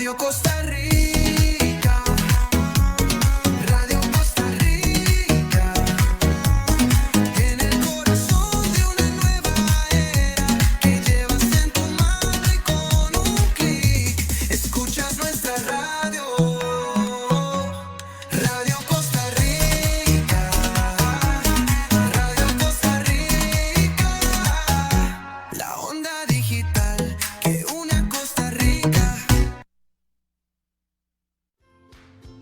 Radio Costa Rica, Radio Costa Rica, en el corazón de una nueva era que llevas en tu mano y con un clic escuchas nuestra radio. Radio Costa Rica, Radio Costa Rica, la onda digital que une a Costa Rica.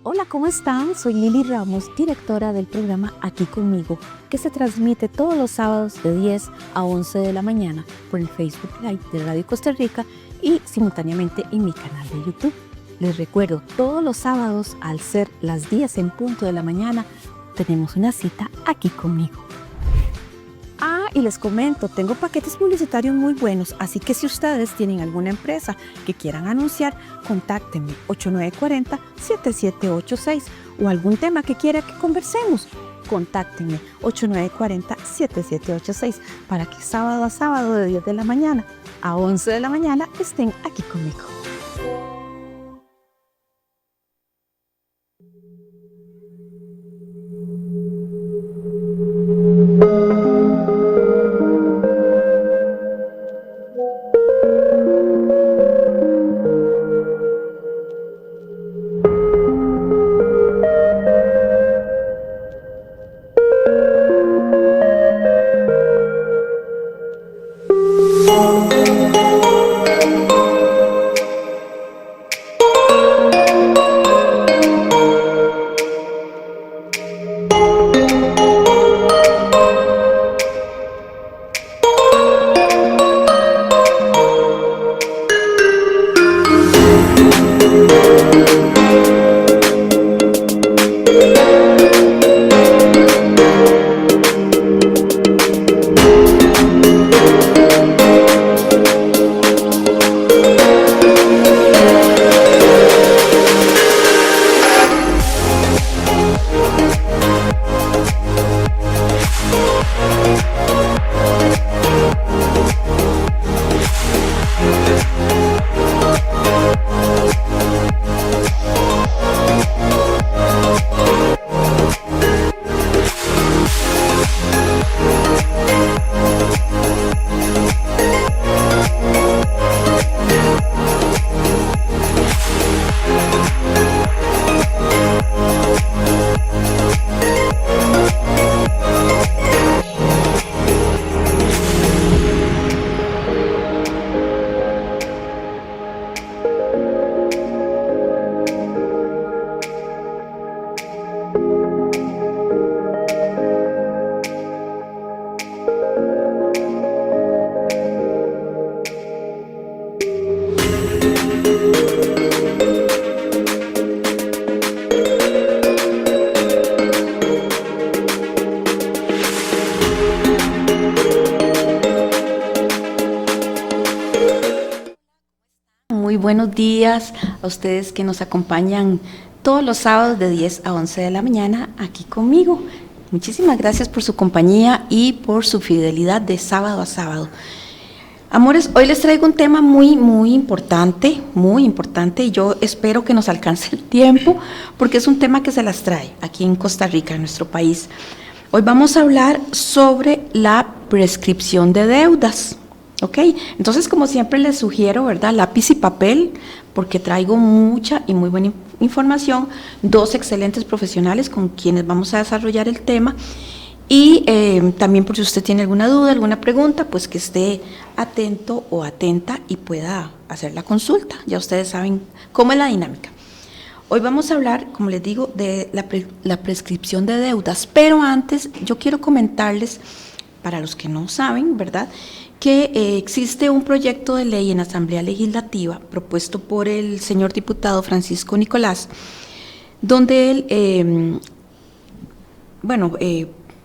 Hola, ¿cómo están? Soy Lili Ramos, directora del programa Aquí Conmigo, que se transmite todos los sábados de 10 a 11 de la mañana por el Facebook Live de Radio Costa Rica y simultáneamente en mi canal de YouTube. Les recuerdo, todos los sábados al ser las 10 en punto de la mañana, tenemos una cita aquí conmigo. Y les comento, tengo paquetes publicitarios muy buenos, así que si ustedes tienen alguna empresa que quieran anunciar, contáctenme 8940-7786 o algún tema que quiera que conversemos. Contáctenme 8940-7786 para que sábado a sábado de 10 de la mañana a 11 de la mañana estén aquí conmigo. Muy buenos días a ustedes que nos acompañan todos los sábados de 10 a 11 de la mañana aquí conmigo. Muchísimas gracias por su compañía y por su fidelidad de sábado a sábado. Amores, hoy les traigo un tema muy importante y yo espero que nos alcance el tiempo porque es un tema que se las trae aquí en Costa Rica, en nuestro país. Hoy vamos a hablar sobre la prescripción de deudas. ¿Ok? Entonces, como siempre les sugiero, ¿verdad? Lápiz y papel, porque traigo mucha y muy buena información, dos excelentes profesionales con quienes vamos a desarrollar el tema y también por si usted tiene alguna duda, alguna pregunta, pues que esté atento o atenta y pueda hacer la consulta. Ya ustedes saben cómo es la dinámica. Hoy vamos a hablar, como les digo, de la prescripción de deudas, pero antes yo quiero comentarles, para los que no saben, ¿verdad?, que existe un proyecto de ley en Asamblea Legislativa propuesto por el señor diputado Francisco Nicolás, donde él,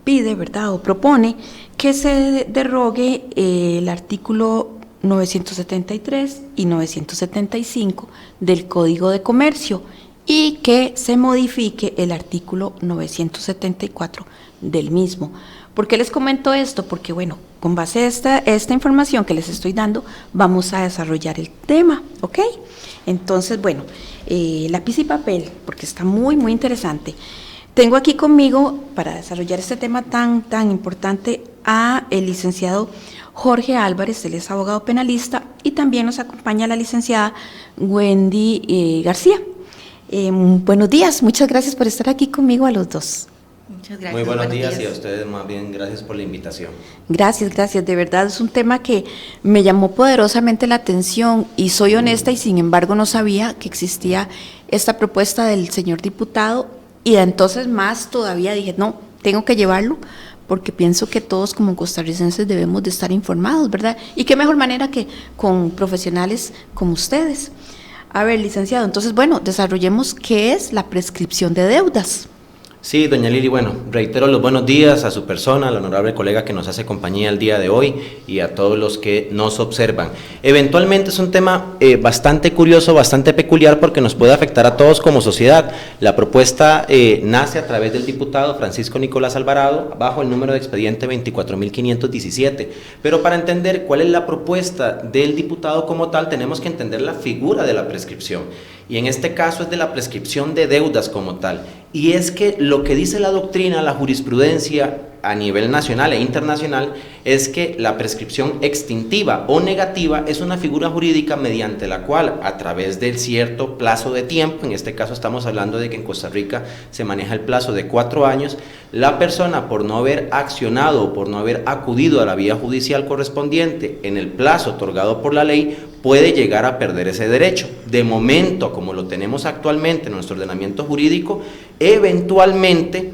pide, ¿verdad?, o propone que se derrogue el artículo 973 y 975 del Código de Comercio y que se modifique el artículo 974 del mismo. ¿Por qué les comento esto? Porque bueno, con base a esta información que les estoy dando, vamos a desarrollar el tema, ¿ok? Entonces, bueno, lápiz y papel, porque está muy, muy interesante. Tengo aquí conmigo, para desarrollar este tema tan importante, a el licenciado Jorge Álvarez, él es abogado penalista, y también nos acompaña la licenciada Wendy García. Buenos días, muchas gracias por estar aquí conmigo a los dos. Muchas gracias. Muy buenos días y a ustedes más bien gracias por la invitación. Gracias, de verdad es un tema que me llamó poderosamente la atención y soy honesta y sin embargo no sabía que existía esta propuesta del señor diputado y entonces más todavía dije, no, tengo que llevarlo porque pienso que todos como costarricenses debemos de estar informados, ¿verdad? Y qué mejor manera que con profesionales como ustedes. A ver, licenciado, entonces bueno, desarrollemos qué es la prescripción de deudas. Sí, doña Lili, bueno, reitero los buenos días a su persona, al honorable colega que nos hace compañía el día de hoy y a todos los que nos observan. Eventualmente es un tema bastante curioso, bastante peculiar porque nos puede afectar a todos como sociedad. La propuesta nace a través del diputado Francisco Nicolás Alvarado bajo el número de expediente 24.517, pero para entender cuál es la propuesta del diputado como tal tenemos que entender la figura de la prescripción. Y en este caso es de la prescripción de deudas como tal. Y es que lo que dice la doctrina, la jurisprudencia a nivel nacional e internacional, es que la prescripción extintiva o negativa es una figura jurídica mediante la cual, a través del cierto plazo de tiempo, en este caso estamos hablando de que en Costa Rica se maneja el plazo de 4 años, la persona por no haber accionado o por no haber acudido a la vía judicial correspondiente en el plazo otorgado por la ley, puede llegar a perder ese derecho. De momento, como lo tenemos actualmente en nuestro ordenamiento jurídico, eventualmente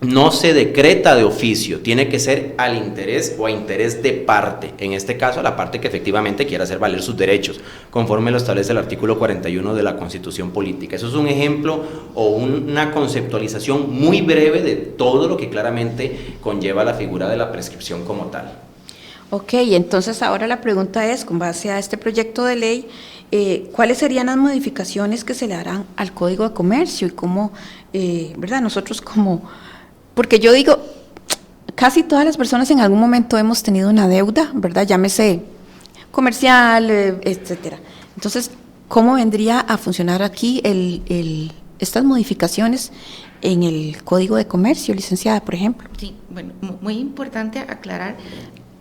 no se decreta de oficio, tiene que ser al interés o a interés de parte, en este caso la parte que efectivamente quiera hacer valer sus derechos, conforme lo establece el artículo 41 de la Constitución Política. Eso es un ejemplo o una conceptualización muy breve de todo lo que claramente conlleva la figura de la prescripción como tal. Ok, entonces ahora la pregunta es, con base a este proyecto de ley, ¿cuáles serían las modificaciones que se le harán al Código de Comercio y cómo, verdad, nosotros como, porque yo digo, casi todas las personas en algún momento hemos tenido una deuda, ¿verdad? Llámese comercial, etcétera. Entonces, ¿cómo vendría a funcionar aquí estas modificaciones en el Código de Comercio, licenciada, por ejemplo? Sí, bueno, muy importante aclarar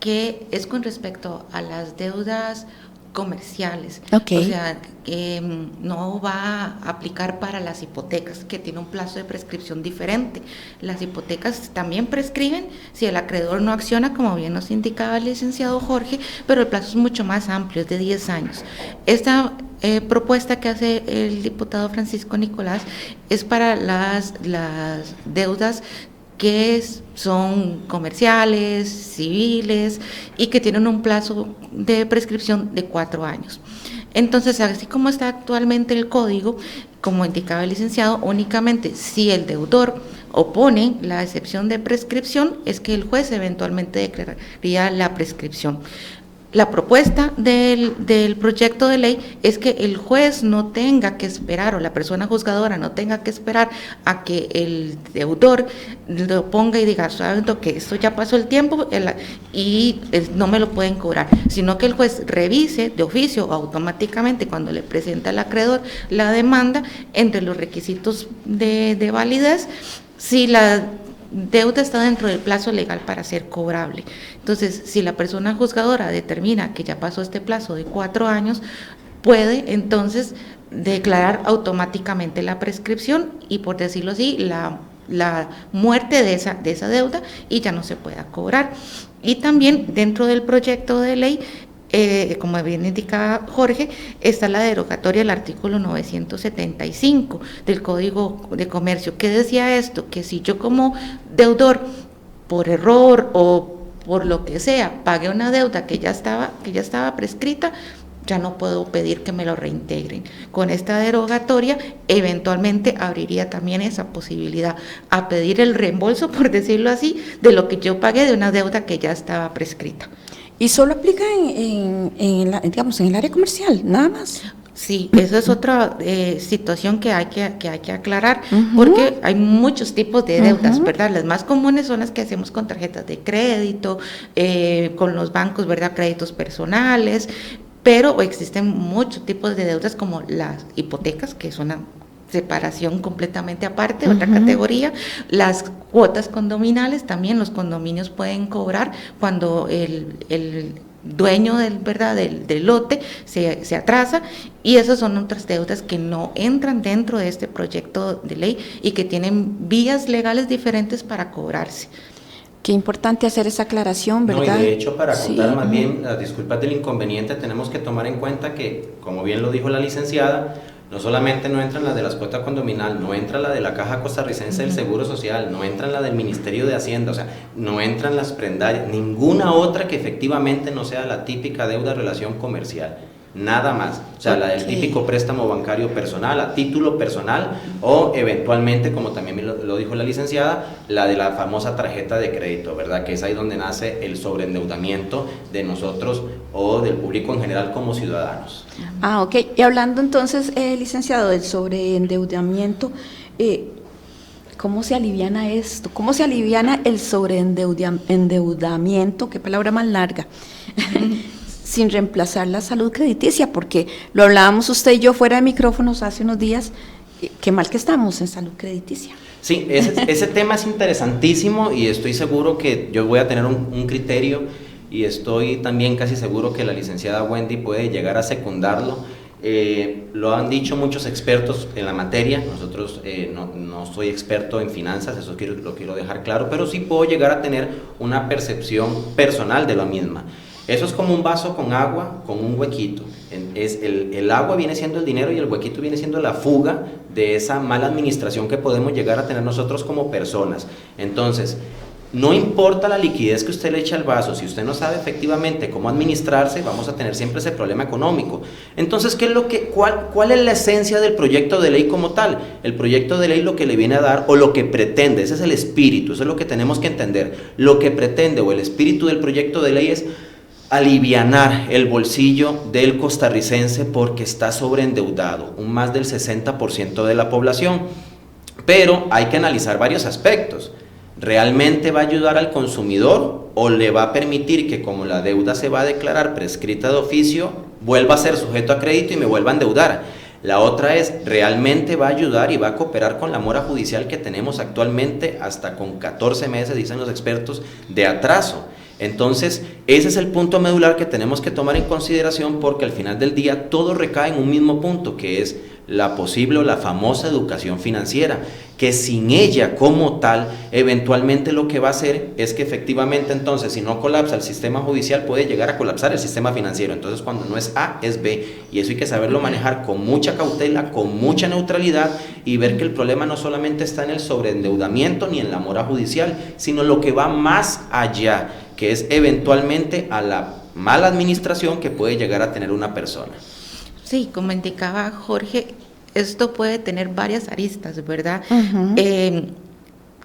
que es con respecto a las deudas comerciales, Okay. O sea, no va a aplicar para las hipotecas, que tiene un plazo de prescripción diferente. Las hipotecas también prescriben si el acreedor no acciona, como bien nos indicaba el licenciado Jorge, pero el plazo es mucho más amplio, es de 10 años. Esta propuesta que hace el diputado Francisco Nicolás es para las deudas que son comerciales, civiles y que tienen un plazo de prescripción de 4 años. Entonces, así como está actualmente el código, como indicaba el licenciado, únicamente si el deudor opone la excepción de prescripción, es que el juez eventualmente declararía la prescripción. La propuesta del proyecto de ley es que el juez no tenga que esperar, o la persona juzgadora no tenga que esperar a que el deudor lo ponga y diga, sabiendo que esto ya pasó el tiempo y no me lo pueden cobrar, sino que el juez revise de oficio o automáticamente cuando le presenta al acreedor la demanda entre los requisitos de validez, si la deuda está dentro del plazo legal para ser cobrable. Entonces, si la persona juzgadora determina que ya pasó este plazo de 4 años, puede entonces declarar automáticamente la prescripción y, por decirlo así, la muerte de esa deuda y ya no se pueda cobrar. Y también dentro del proyecto de ley, como bien indicaba Jorge, está la derogatoria del artículo 975 del Código de Comercio. ¿Qué decía esto? Que si yo como deudor, por error o por lo que sea, pagué una deuda que ya estaba prescrita, ya no puedo pedir que me lo reintegren. Con esta derogatoria, eventualmente abriría también esa posibilidad a pedir el reembolso, por decirlo así, de lo que yo pagué de una deuda que ya estaba prescrita. ¿Y solo aplica digamos, en el área comercial, nada más? Sí, esa es otra situación que hay que aclarar, porque hay muchos tipos de deudas, ¿verdad? Las más comunes son las que hacemos con tarjetas de crédito, con los bancos, ¿verdad? Créditos personales, pero existen muchos tipos de deudas como las hipotecas, que es una separación completamente aparte, otra categoría. Las cuotas condominales, también los condominios pueden cobrar cuando el dueño del lote se atrasa, y esas son otras deudas que no entran dentro de este proyecto de ley y que tienen vías legales diferentes para cobrarse. Qué importante hacer esa aclaración, ¿verdad? No, y de hecho, para contar Sí. más bien las disculpas del inconveniente, tenemos que tomar en cuenta que, como bien lo dijo la licenciada, no solamente no entran las de las cuotas condominal, no entra la de la Caja Costarricense del Seguro Social, no entran la del Ministerio de Hacienda, o sea, no entran las prendarias, ninguna otra que efectivamente no sea la típica deuda de relación comercial. Nada más, o sea, la del típico préstamo bancario personal, a título personal, o eventualmente, como también lo dijo la licenciada, la de la famosa tarjeta de crédito, ¿verdad? Que es ahí donde nace el sobreendeudamiento de nosotros o del público en general como ciudadanos. Ah, ok. Y hablando entonces, licenciado, del sobreendeudamiento, ¿cómo se aliviana esto? ¿Cómo se aliviana el sobreendeudamiento? Qué palabra más larga. Sin reemplazar la salud crediticia, porque lo hablábamos usted y yo fuera de micrófonos hace unos días, qué mal que estamos en salud crediticia. Sí, ese tema es interesantísimo y estoy seguro que yo voy a tener un criterio, y estoy también casi seguro que la licenciada Wendy puede llegar a secundarlo. Lo han dicho muchos expertos en la materia, nosotros no soy experto en finanzas, eso lo quiero dejar claro, pero sí puedo llegar a tener una percepción personal de la misma. Eso es como un vaso con agua con un huequito. El agua viene siendo el dinero y el huequito viene siendo la fuga de esa mala administración que podemos llegar a tener nosotros como personas. Entonces, no importa la liquidez que usted le eche al vaso, si usted no sabe efectivamente cómo administrarse, vamos a tener siempre ese problema económico. Entonces, ¿cuál es la esencia del proyecto de ley como tal? El proyecto de ley lo que le viene a dar, o lo que pretende, ese es el espíritu, eso es lo que tenemos que entender. Lo que pretende, o el espíritu del proyecto de ley, es alivianar el bolsillo del costarricense porque está sobreendeudado, un más del 60% de la población. Pero hay que analizar varios aspectos. ¿Realmente va a ayudar al consumidor o le va a permitir que, como la deuda se va a declarar prescrita de oficio, vuelva a ser sujeto a crédito y me vuelva a endeudar? La otra es, ¿realmente va a ayudar y va a cooperar con la mora judicial que tenemos actualmente hasta con 14 meses, dicen los expertos, de atraso? Entonces, ese es el punto medular que tenemos que tomar en consideración, porque al final del día todo recae en un mismo punto, que es la posible o la famosa educación financiera, que sin ella como tal, eventualmente lo que va a hacer es que efectivamente, entonces, si no colapsa el sistema judicial, puede llegar a colapsar el sistema financiero. Entonces, cuando no es A, es B, y eso hay que saberlo manejar con mucha cautela, con mucha neutralidad, y ver que el problema no solamente está en el sobreendeudamiento ni en la mora judicial, sino lo que va más allá, que es eventualmente a la mala administración que puede llegar a tener una persona. Sí, como indicaba Jorge, esto puede tener varias aristas, ¿verdad?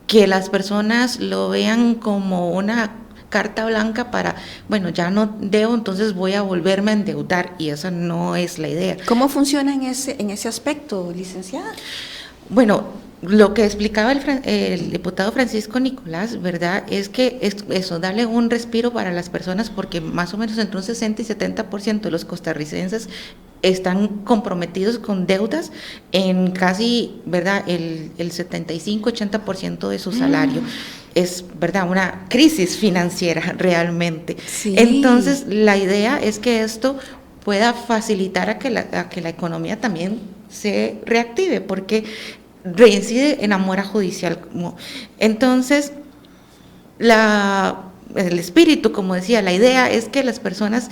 Que las personas lo vean como una carta blanca para, bueno, ya no debo, entonces voy a volverme a endeudar, y esa no es la idea. ¿Cómo funciona en ese aspecto, licenciada? Bueno, lo que explicaba el diputado Francisco Nicolás, ¿verdad? Es que eso, darle un respiro para las personas, porque más o menos entre un 60 y 70% de los costarricenses están comprometidos con deudas en casi, ¿verdad?, el 75-80% de su salario. Es, ¿verdad?, una crisis financiera realmente. Sí. Entonces, la idea es que esto pueda facilitar a que la economía también se reactive, porque reincide en la mora judicial. Entonces, el espíritu, como decía, la idea es que las personas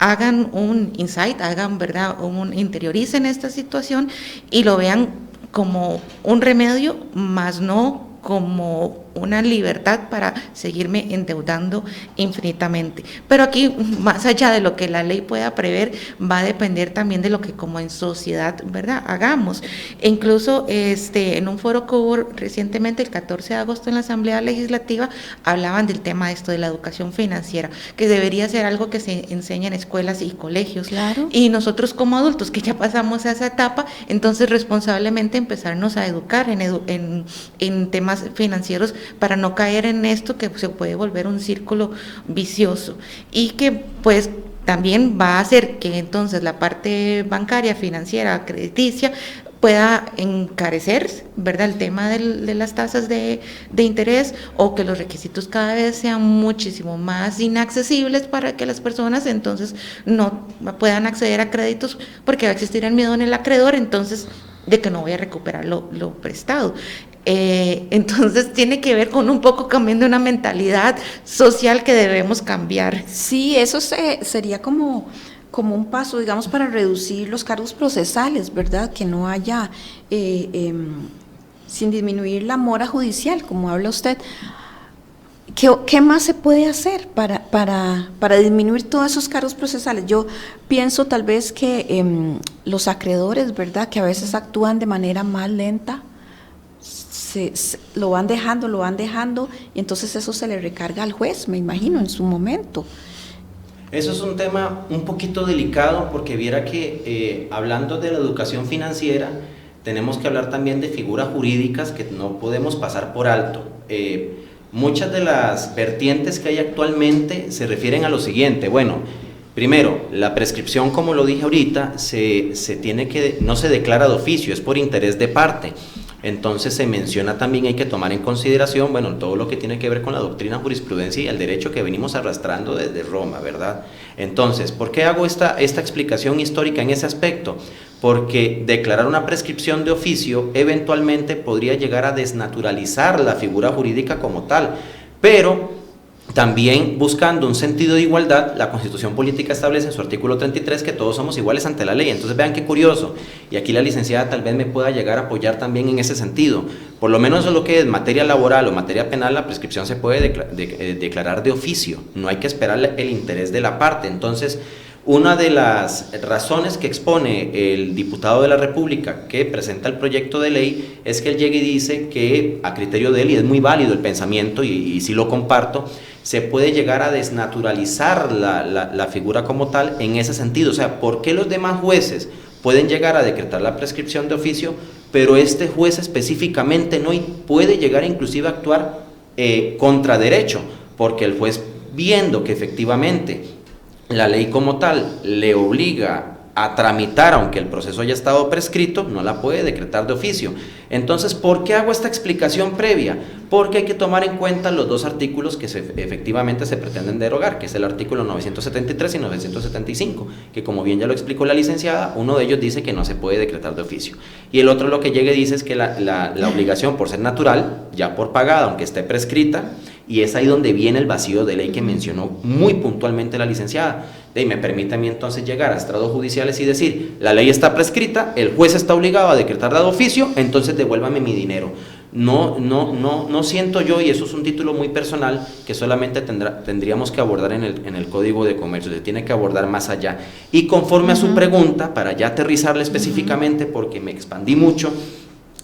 hagan un insight, ¿verdad?, interioricen esta situación y lo vean como un remedio, más no como una libertad para seguirme endeudando infinitamente. Pero aquí, más allá de lo que la ley pueda prever, va a depender también de lo que como en sociedad, ¿verdad?, hagamos. E incluso en un foro que hubo recientemente, el 14 de agosto en la Asamblea Legislativa, hablaban del tema de esto de la educación financiera, que debería ser algo que se enseña en escuelas y colegios. Claro. Y nosotros como adultos que ya pasamos a esa etapa, entonces responsablemente empezarnos a educar en temas financieros para no caer en esto que se puede volver un círculo vicioso y que pues también va a hacer que entonces la parte bancaria, financiera, crediticia pueda encarecer, ¿verdad?, el tema de las tasas de interés, o que los requisitos cada vez sean muchísimo más inaccesibles para que las personas entonces no puedan acceder a créditos, porque va a existir el miedo en el acreedor, entonces, de que no voy a recuperar lo prestado. Entonces tiene que ver con un poco cambiando una mentalidad social que debemos cambiar. Sí, eso sería como un paso, digamos, para reducir los cargos procesales, ¿verdad? Que no haya, sin disminuir la mora judicial, como habla usted. ¿Qué más se puede hacer para disminuir todos esos cargos procesales? Yo pienso tal vez que los acreedores, ¿verdad?, que a veces actúan de manera más lenta, lo van dejando, y entonces eso se le recarga al juez, me imagino, en su momento. Eso es un tema un poquito delicado, porque viera que hablando de la educación financiera, tenemos que hablar también de figuras jurídicas que no podemos pasar por alto. Muchas de las vertientes que hay actualmente se refieren a lo siguiente. Bueno, primero, la prescripción, como lo dije ahorita, no se declara de oficio, es por interés de parte. Entonces se menciona también, hay que tomar en consideración, bueno, todo lo que tiene que ver con la doctrina, jurisprudencia y el derecho que venimos arrastrando desde Roma, ¿verdad? Entonces, ¿por qué hago esta explicación histórica en ese aspecto? Porque declarar una prescripción de oficio eventualmente podría llegar a desnaturalizar la figura jurídica como tal, pero también buscando un sentido de igualdad, la Constitución Política establece en su artículo 33 que todos somos iguales ante la ley. Entonces vean qué curioso, y aquí la licenciada tal vez me pueda llegar a apoyar también en ese sentido. Por lo menos en lo que es materia laboral o materia penal, la prescripción se puede declarar de oficio, no hay que esperar el interés de la parte. Entonces, una de las razones que expone el diputado de la República que presenta el proyecto de ley es que él llega y dice que, a criterio de él, y es muy válido el pensamiento y sí lo comparto, se puede llegar a desnaturalizar la figura como tal en ese sentido. O sea, ¿por qué los demás jueces pueden llegar a decretar la prescripción de oficio, pero este juez específicamente no, y puede llegar inclusive a actuar contra derecho? Porque el juez, viendo que efectivamente la ley como tal le obliga a tramitar, aunque el proceso haya estado prescrito, no la puede decretar de oficio. Entonces, ¿por qué hago esta explicación previa? Porque hay que tomar en cuenta los dos artículos que efectivamente se pretenden derogar, que es el artículo 973 y 975, que, como bien ya lo explicó la licenciada, uno de ellos dice que no se puede decretar de oficio, y el otro lo que llega y dice es que la obligación, por ser natural, ya por pagada, aunque esté prescrita, y es ahí donde viene el vacío de ley que mencionó muy puntualmente la licenciada. Y me permite a mí entonces llegar a estrados judiciales y decir, la ley está prescrita, el juez está obligado a decretarla de oficio, entonces devuélvame mi dinero. No siento yo, y eso es un título muy personal, que solamente tendríamos que abordar en el Código de Comercio, se tiene que abordar más allá. Y conforme a su pregunta, para ya aterrizarla específicamente, porque me expandí mucho,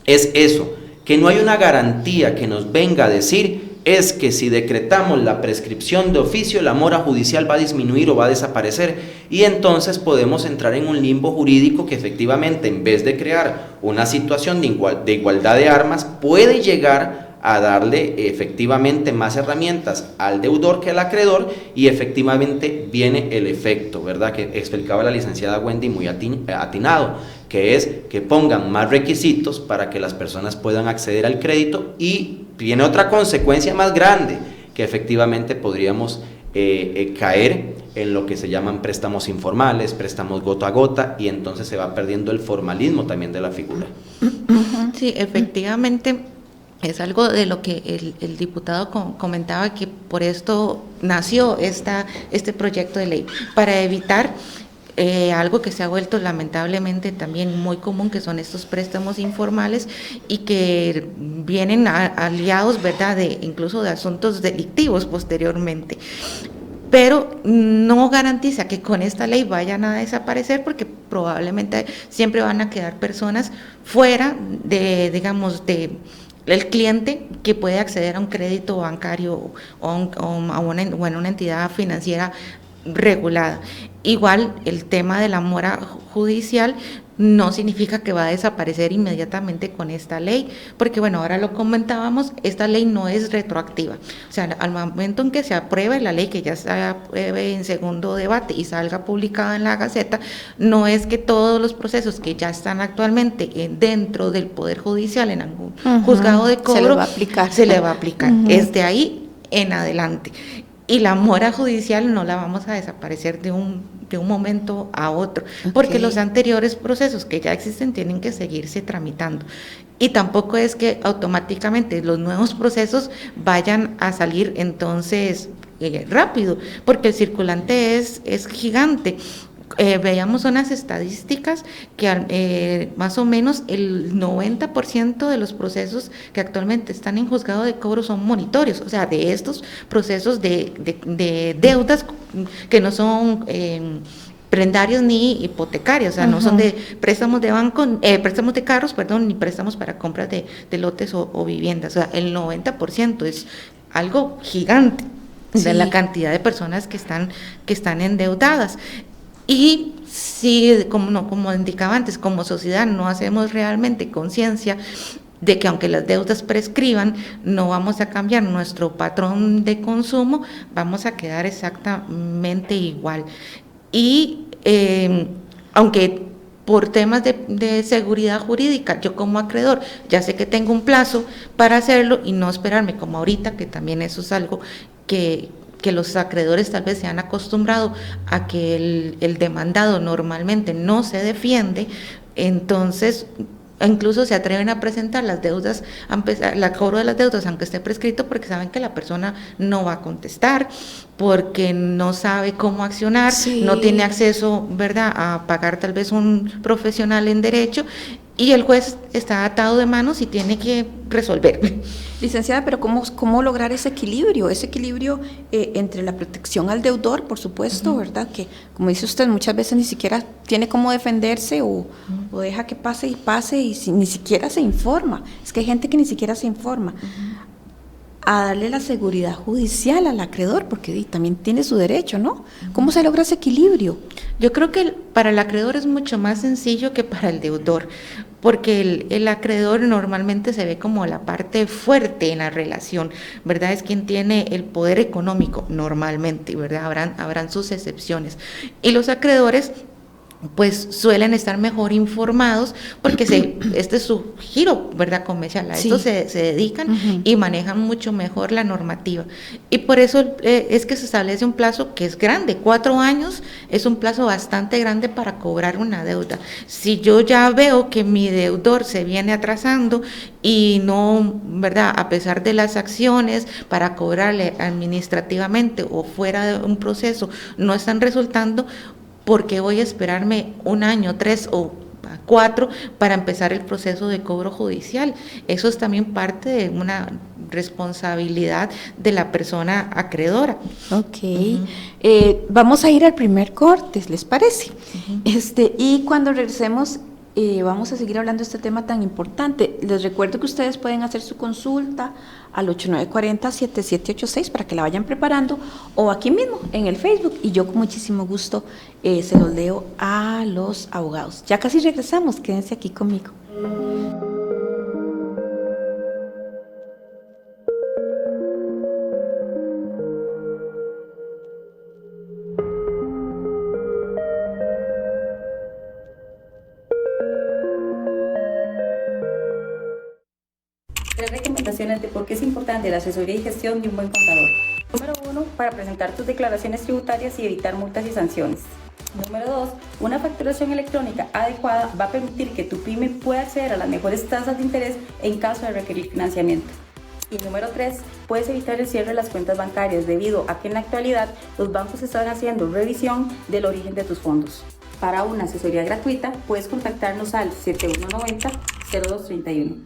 es eso, que no hay una garantía que nos venga a decir es que si decretamos la prescripción de oficio, la mora judicial va a disminuir o va a desaparecer, y entonces podemos entrar en un limbo jurídico que efectivamente, en vez de crear una situación de igualdad de armas, puede llegar a darle efectivamente más herramientas al deudor que al acreedor, y efectivamente viene el efecto, ¿verdad?, que explicaba la licenciada Wendy muy atinado, que es que pongan más requisitos para que las personas puedan acceder al crédito, y viene otra consecuencia más grande, que efectivamente podríamos caer en lo que se llaman préstamos informales, préstamos gota a gota, y entonces se va perdiendo el formalismo también de la figura. Sí, efectivamente. Es algo de lo que el diputado comentaba, que por esto nació este proyecto de ley, para evitar algo que se ha vuelto lamentablemente también muy común, que son estos préstamos informales y que vienen aliados, ¿verdad?, incluso de asuntos delictivos posteriormente. Pero no garantiza que con esta ley vayan a desaparecer, porque probablemente siempre van a quedar personas fuera de, digamos, el cliente que puede acceder a un crédito bancario o a una entidad financiera regulada. Igual el tema de la mora judicial no significa que va a desaparecer inmediatamente con esta ley, porque bueno, ahora lo comentábamos, esta ley no es retroactiva, o sea, al momento en que se apruebe la ley, que ya se apruebe en segundo debate y salga publicada en la Gaceta, no es que todos los procesos que ya están actualmente dentro del Poder Judicial en algún juzgado de cobro se le va a aplicar, es de ahí en adelante. Y la mora judicial no la vamos a desaparecer de un momento a otro, porque los anteriores procesos que ya existen tienen que seguirse tramitando. Y tampoco es que automáticamente los nuevos procesos vayan a salir entonces rápido, porque el circulante es gigante. Veíamos unas estadísticas que más o menos el 90% de los procesos que actualmente están en juzgado de cobro son monitorios, o sea, de estos procesos de deudas que no son prendarios ni hipotecarios, o sea, no son de préstamos de banco, préstamos de carros, perdón, ni préstamos para compras de lotes o viviendas, o sea, el 90% es algo gigante de la cantidad de personas que están endeudadas. Y si, como indicaba antes, como sociedad no hacemos realmente conciencia de que aunque las deudas prescriban, no vamos a cambiar nuestro patrón de consumo, vamos a quedar exactamente igual. Y aunque por temas de seguridad jurídica, yo como acreedor ya sé que tengo un plazo para hacerlo y no esperarme como ahorita, que también eso es algo que los acreedores tal vez se han acostumbrado a que el demandado normalmente no se defiende, entonces incluso se atreven a presentar las deudas, la cobro de las deudas aunque esté prescrito, porque saben que la persona no va a contestar, porque no sabe cómo accionar, no tiene acceso, ¿verdad?, a pagar tal vez un profesional en derecho, y el juez está atado de manos y tiene que resolver. Licenciada, pero ¿cómo lograr ese equilibrio? Ese equilibrio entre la protección al deudor, por supuesto, ¿verdad? Que, como dice usted, muchas veces ni siquiera tiene cómo defenderse o deja que pase y ni siquiera se informa. Es que hay gente que ni siquiera se informa. A darle la seguridad judicial al acreedor, porque también tiene su derecho, ¿no? ¿Cómo se logra ese equilibrio? Yo creo que para el acreedor es mucho más sencillo que para el deudor, porque el acreedor normalmente se ve como la parte fuerte en la relación, ¿verdad? Es quien tiene el poder económico normalmente, ¿verdad? Habrán sus excepciones. Y los acreedores pues suelen estar mejor informados porque este es su giro, ¿verdad?, comercial, a esto se dedican y manejan mucho mejor la normativa. Y por eso es que se establece un plazo que es grande, 4 años es un plazo bastante grande para cobrar una deuda. Si yo ya veo que mi deudor se viene atrasando y no, ¿verdad?, a pesar de las acciones para cobrarle administrativamente o fuera de un proceso no están resultando, porque voy a esperarme 1 año, 3 o 4 para empezar el proceso de cobro judicial. Eso es también parte de una responsabilidad de la persona acreedora. Ok, vamos a ir al primer corte, ¿les parece? Y cuando regresemos vamos a seguir hablando de este tema tan importante. Les recuerdo que ustedes pueden hacer su consulta al 8940-7786 para que la vayan preparando, o aquí mismo en el Facebook, y yo con muchísimo gusto se los leo a los abogados. Ya casi regresamos, quédense aquí conmigo. Recomendaciones de por qué es importante la asesoría y gestión de un buen contador. Número 1, para presentar tus declaraciones tributarias y evitar multas y sanciones. Número 2, una facturación electrónica adecuada va a permitir que tu pyme pueda acceder a las mejores tasas de interés en caso de requerir financiamiento. Y número 3, puedes evitar el cierre de las cuentas bancarias debido a que en la actualidad los bancos están haciendo revisión del origen de tus fondos. Para una asesoría gratuita, puedes contactarnos al 7190-0231.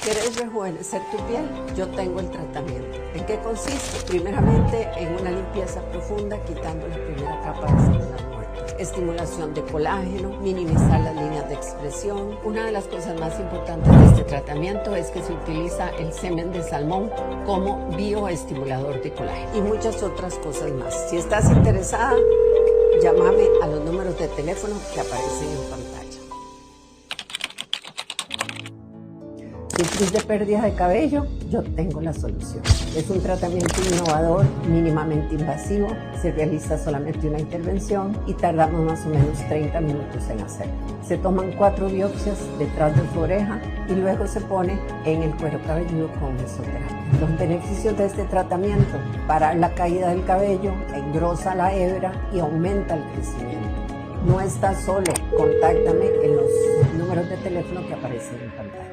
¿Quieres rejuvenecer tu piel? Yo tengo el tratamiento. ¿En qué consiste? Primeramente, en una limpieza profunda, quitando la primera capa de células muertas. Estimulación de colágeno, minimizar las líneas de expresión. Una de las cosas más importantes de este tratamiento es que se utiliza el semen de salmón como bioestimulador de colágeno. Y muchas otras cosas más. Si estás interesada, llámame a los números de teléfono que aparecen en pantalla. ¿Sufrís de pérdida de cabello? Yo tengo la solución. Es un tratamiento innovador, mínimamente invasivo, se realiza solamente una intervención y tardamos más o menos 30 minutos en hacerlo. Se toman 4 biopsias detrás de su oreja y luego se pone en el cuero cabelludo con mesoterapia. Los beneficios de este tratamiento: parar la caída del cabello, engrosa la hebra y aumenta el crecimiento. No estás solo, contáctame en los números de teléfono que aparecen en pantalla.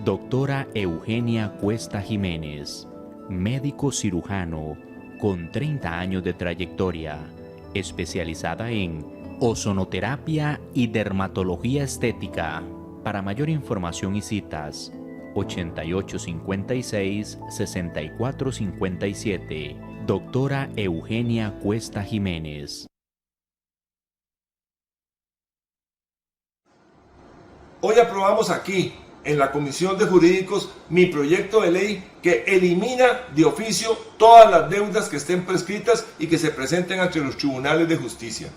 Doctora Eugenia Cuesta Jiménez, médico cirujano con 30 años de trayectoria, especializada en ozonoterapia y dermatología estética. Para mayor información y citas, 8856-6457. Doctora Eugenia Cuesta Jiménez. Hoy aprobamos aquí, en la Comisión de Jurídicos, mi proyecto de ley que elimina de oficio todas las deudas que estén prescritas y que se presenten ante los tribunales de justicia.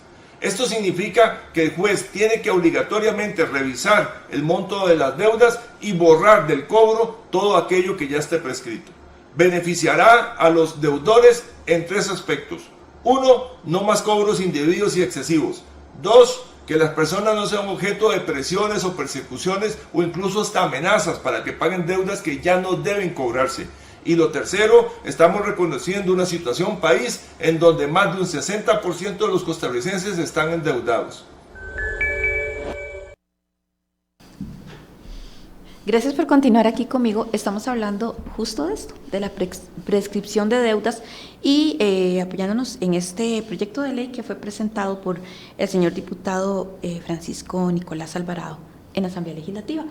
Esto significa que el juez tiene que obligatoriamente revisar el monto de las deudas y borrar del cobro todo aquello que ya esté prescrito. Beneficiará a los deudores en 3 aspectos. 1. No más cobros indebidos y excesivos. 2. Que las personas no sean objeto de presiones o persecuciones o incluso hasta amenazas para que paguen deudas que ya no deben cobrarse. Y lo tercero, estamos reconociendo una situación país en donde más de un 60% de los costarricenses están endeudados. Gracias por continuar aquí conmigo. Estamos hablando justo de esto, de la prescripción de deudas y apoyándonos en este proyecto de ley que fue presentado por el señor diputado Francisco Nicolás Alvarado en la Asamblea Legislativa.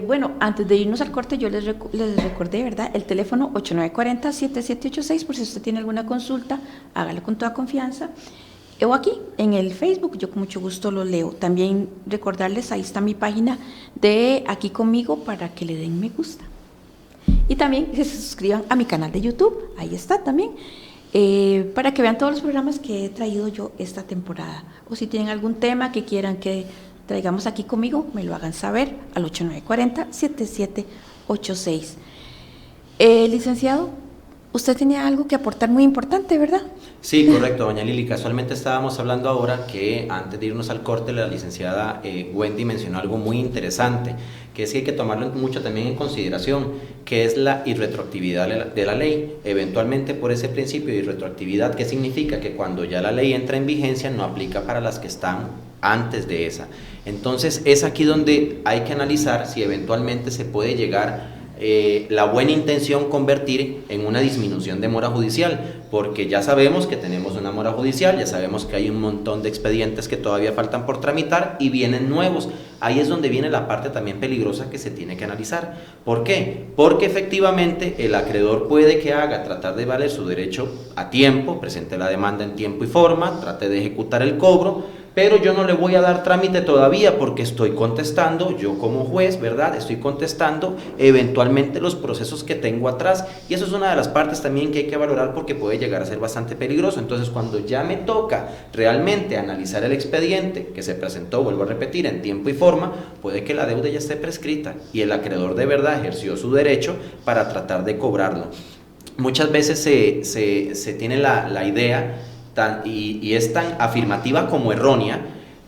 Bueno, antes de irnos al corte, yo les recordé, ¿verdad?, el teléfono 8940-7786, por si usted tiene alguna consulta, hágalo con toda confianza. O aquí, en el Facebook, yo con mucho gusto lo leo. También recordarles, ahí está mi página de Aquí Conmigo para que le den me gusta. Y también que se suscriban a mi canal de YouTube, ahí está también, para que vean todos los programas que he traído yo esta temporada. O si tienen algún tema que quieran que traigamos Aquí Conmigo, me lo hagan saber al 8940-7786. Licenciado, usted tenía algo que aportar muy importante, ¿verdad? Sí, correcto, doña Lili. Casualmente estábamos hablando ahora que antes de irnos al corte, la licenciada Wendy mencionó algo muy interesante, que es que hay que tomarlo mucho también en consideración, que es la irretroactividad de la ley. Eventualmente, por ese principio de irretroactividad, ¿qué significa? Que cuando ya la ley entra en vigencia, no aplica para las que están antes de esa. Entonces, es aquí donde hay que analizar si eventualmente se puede llegar la buena intención convertir en una disminución de mora judicial, porque ya sabemos que tenemos una mora judicial, ya sabemos que hay un montón de expedientes que todavía faltan por tramitar y vienen nuevos. Ahí es donde viene la parte también peligrosa que se tiene que analizar. ¿Por qué? Porque efectivamente el acreedor puede que tratar de valer su derecho a tiempo, presente la demanda en tiempo y forma, trate de ejecutar el cobro, pero yo no le voy a dar trámite todavía porque estoy contestando, yo como juez, ¿verdad?, estoy contestando eventualmente los procesos que tengo atrás, y eso es una de las partes también que hay que valorar porque puede llegar a ser bastante peligroso. Entonces, cuando ya me toca realmente analizar el expediente que se presentó, vuelvo a repetir, en tiempo y forma, puede que la deuda ya esté prescrita y el acreedor de verdad ejerció su derecho para tratar de cobrarlo. Muchas veces se tiene la idea y es tan afirmativa como errónea.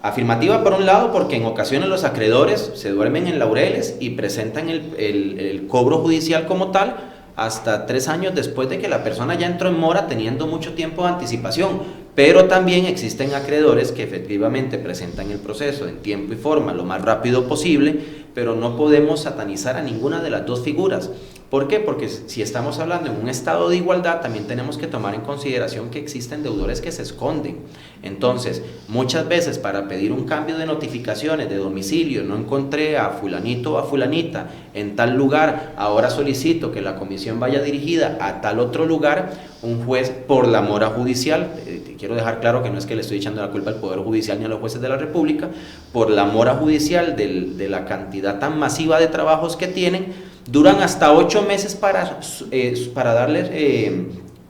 Afirmativa por un lado porque en ocasiones los acreedores se duermen en laureles y presentan el cobro judicial como tal hasta 3 años después de que la persona ya entró en mora, teniendo mucho tiempo de anticipación. Pero también existen acreedores que efectivamente presentan el proceso en tiempo y forma lo más rápido posible, pero no podemos satanizar a ninguna de las dos figuras. ¿Por qué? Porque si estamos hablando en un estado de igualdad, también tenemos que tomar en consideración que existen deudores que se esconden. Entonces, muchas veces para pedir un cambio de notificaciones de domicilio, no encontré a fulanito o a fulanita en tal lugar, ahora solicito que la comisión vaya dirigida a tal otro lugar, un juez por la mora judicial, quiero dejar claro que no es que le estoy echando la culpa al Poder Judicial ni a los jueces de la República, por la mora judicial de la cantidad tan masiva de trabajos que tienen, duran hasta 8 meses para darle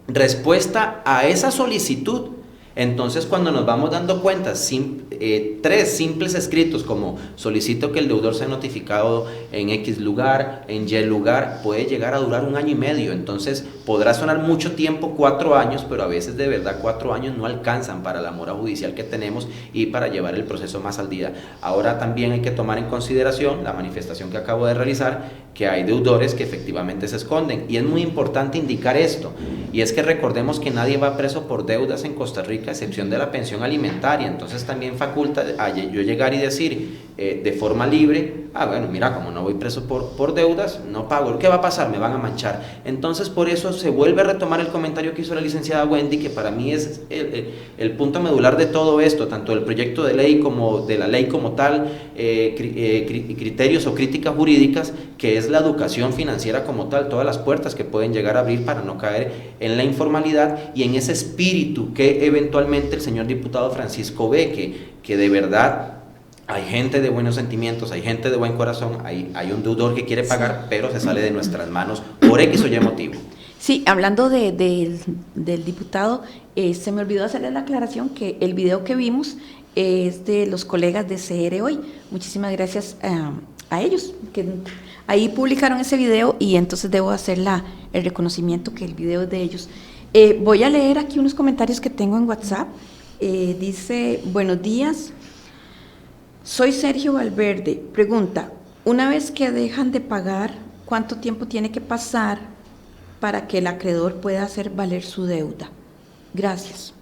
respuesta a esa solicitud. Entonces, cuando nos vamos dando cuenta, 3 simples escritos como solicito que el deudor sea notificado en X lugar, en Y lugar, puede llegar a durar 1 año y medio. Entonces, podrá sonar mucho tiempo, 4 años, pero a veces de verdad 4 años no alcanzan para la mora judicial que tenemos y para llevar el proceso más al día. Ahora también hay que tomar en consideración la manifestación que acabo de realizar, que hay deudores que efectivamente se esconden, y es muy importante indicar esto, y es que recordemos que nadie va preso por deudas en Costa Rica a excepción de la pensión alimentaria. Entonces también faculta a yo llegar y decir de forma libre, bueno, mira, como no voy preso por deudas, no pago, ¿qué va a pasar? Me van a manchar. Entonces por eso se vuelve a retomar el comentario que hizo la licenciada Wendy, que para mí es el punto medular de todo esto, tanto del proyecto de ley como de la ley como tal, criterios o críticas jurídicas, que es la educación financiera como tal, todas las puertas que pueden llegar a abrir para no caer en la informalidad y en ese espíritu que eventualmente el señor diputado Francisco ve, que de verdad hay gente de buenos sentimientos, hay gente de buen corazón, hay un deudor que quiere pagar, pero se sale de nuestras manos por X o Y motivo. Sí, hablando del diputado, se me olvidó hacerle la aclaración que el video que vimos es de los colegas de CR Hoy. Muchísimas gracias a ellos, que ahí publicaron ese video, y entonces debo hacer el reconocimiento que el video es de ellos. Voy a leer aquí unos comentarios que tengo en WhatsApp. Dice, buenos días, soy Sergio Valverde. Pregunta, una vez que dejan de pagar, ¿cuánto tiempo tiene que pasar para que el acreedor pueda hacer valer su deuda? Gracias.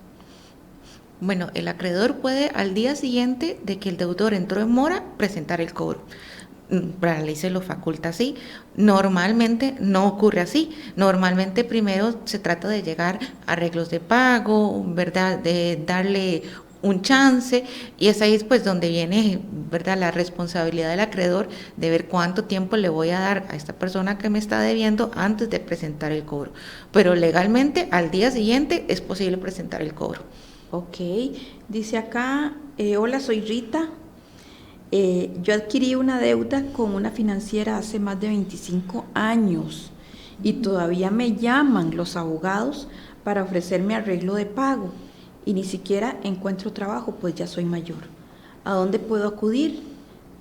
Bueno, el acreedor puede al día siguiente de que el deudor entró en mora presentar el cobro. La ley se lo faculta así. Normalmente no ocurre así. Normalmente primero se trata de llegar a arreglos de pago, ¿verdad? De darle un chance, y es ahí pues donde viene, ¿verdad?, la responsabilidad del acreedor de ver cuánto tiempo le voy a dar a esta persona que me está debiendo antes de presentar el cobro. Pero legalmente al día siguiente es posible presentar el cobro. Ok, dice acá, hola, soy Rita. Yo adquirí una deuda con una financiera hace más de 25 años y todavía me llaman los abogados para ofrecerme arreglo de pago y ni siquiera encuentro trabajo, pues ya soy mayor. ¿A dónde puedo acudir?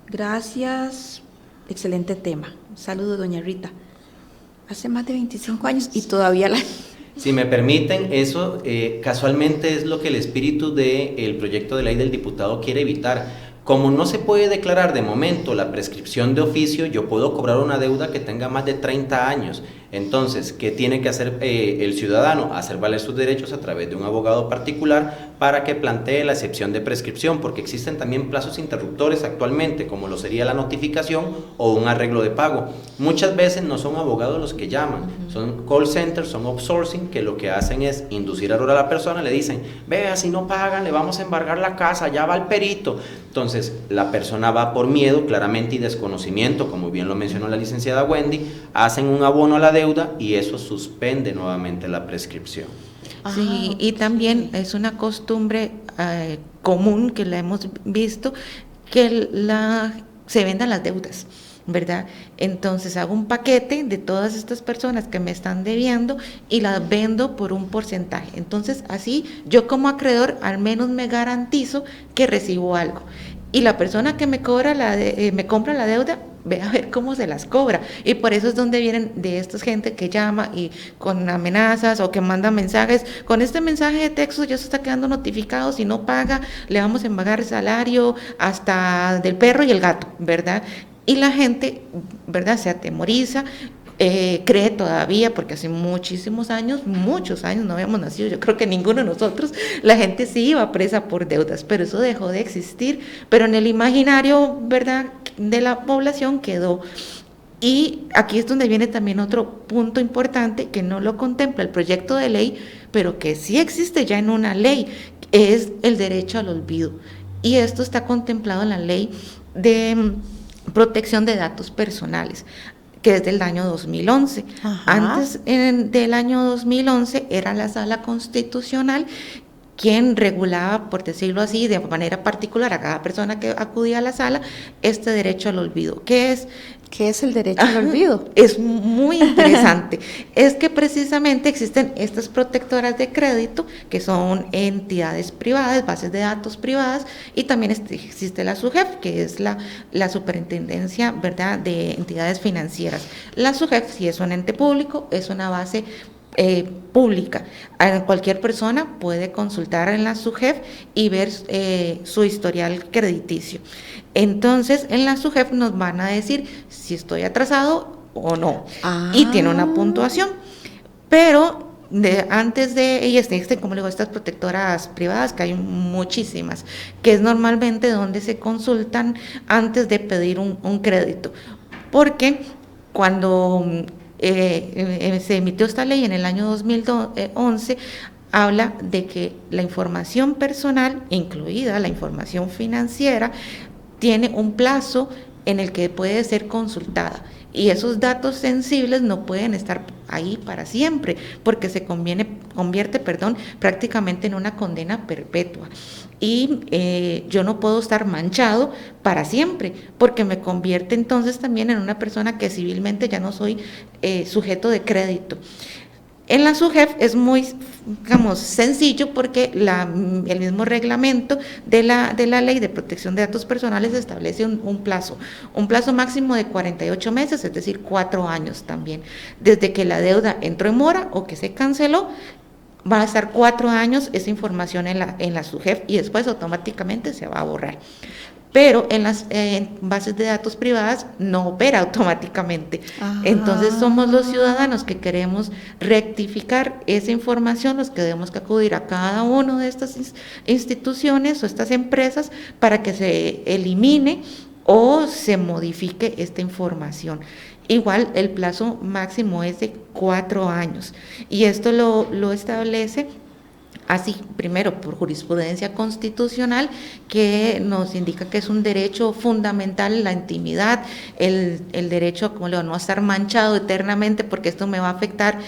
Gracias, excelente tema. Saludos, doña Rita. Hace más de 25 años y todavía la... Si me permiten, eso casualmente es lo que el espíritu del proyecto de ley del diputado quiere evitar. Como no se puede declarar de momento la prescripción de oficio, yo puedo cobrar una deuda que tenga más de 30 años. Entonces, ¿qué tiene que hacer el ciudadano? Hacer valer sus derechos a través de un abogado particular para que plantee la excepción de prescripción, porque existen también plazos interruptores actualmente, como lo sería la notificación o un arreglo de pago. Muchas veces no son abogados los que llaman, son call centers, son outsourcing, que lo que hacen es inducir error a la persona, le dicen, vea, si no pagan, le vamos a embargar la casa, ya va el perito. Entonces, la persona va por miedo, claramente, y desconocimiento, como bien lo mencionó la licenciada Wendy, hacen un abono a la deuda y eso suspende nuevamente la prescripción. Sí, y también es una costumbre común que la hemos visto, que se vendan las deudas, ¿verdad? Entonces hago un paquete de todas estas personas que me están debiendo y las vendo por un porcentaje. Entonces así yo como acreedor al menos me garantizo que recibo algo. Y la persona que me compra la deuda, ve a ver cómo se las cobra. Y por eso es donde vienen de esta gente que llama y con amenazas o que manda mensajes. Con este mensaje de texto ya se está quedando notificado, si no paga, le vamos a embargar el salario hasta del perro y el gato, ¿verdad? Y la gente, ¿verdad?, se atemoriza. Cree todavía, porque hace muchos años no habíamos nacido, yo creo que ninguno de nosotros, la gente sí iba presa por deudas, pero eso dejó de existir, pero en el imaginario, ¿verdad?, de la población quedó. Y aquí es donde viene también otro punto importante que no lo contempla el proyecto de ley, pero que sí existe ya en una ley, es el derecho al olvido. Y esto está contemplado en la ley de protección de datos personales, que es del año 2011. Ajá. Antes del año 2011 era la Sala Constitucional quien regulaba, por decirlo así, de manera particular a cada persona que acudía a la sala, este derecho al olvido. ¿Qué es el derecho al olvido? Es muy interesante. Es que precisamente existen estas protectoras de crédito, que son entidades privadas, bases de datos privadas, y también existe la SUGEF, que es la Superintendencia, ¿verdad?, de Entidades Financieras. La SUGEF, si es un ente público, es una base pública. Cualquier persona puede consultar en la SUGEF y ver su historial crediticio. Entonces, en la SUGEF nos van a decir si estoy atrasado o no. Y tiene una puntuación. Pero antes de ellas existen, como le digo, estas protectoras privadas, que hay muchísimas, que es normalmente donde se consultan antes de pedir un crédito. Porque cuando se emitió esta ley en el año 2011, habla de que la información personal, incluida la información financiera, tiene un plazo en el que puede ser consultada. Y esos datos sensibles no pueden estar ahí para siempre, porque se convierte prácticamente en una condena perpetua. Y yo no puedo estar manchado para siempre, porque me convierte entonces también en una persona que civilmente ya no soy sujeto de crédito. En la SUGEF es muy, digamos, sencillo, porque el mismo reglamento de la Ley de Protección de Datos Personales establece un plazo máximo de 48 meses, es decir, 4 años también. Desde que la deuda entró en mora o que se canceló, va a estar 4 años esa información en la SUGEF, y después automáticamente se va a borrar. Pero en las bases de datos privadas no opera automáticamente. Entonces somos los ciudadanos que queremos rectificar esa información, los que debemos que acudir a cada una de estas instituciones o estas empresas para que se elimine o se modifique esta información. Igual el plazo máximo es de 4 años, y esto lo establece así, primero por jurisprudencia constitucional, que nos indica que es un derecho fundamental la intimidad, el derecho, como le digo, no a estar manchado eternamente, porque esto me va a afectar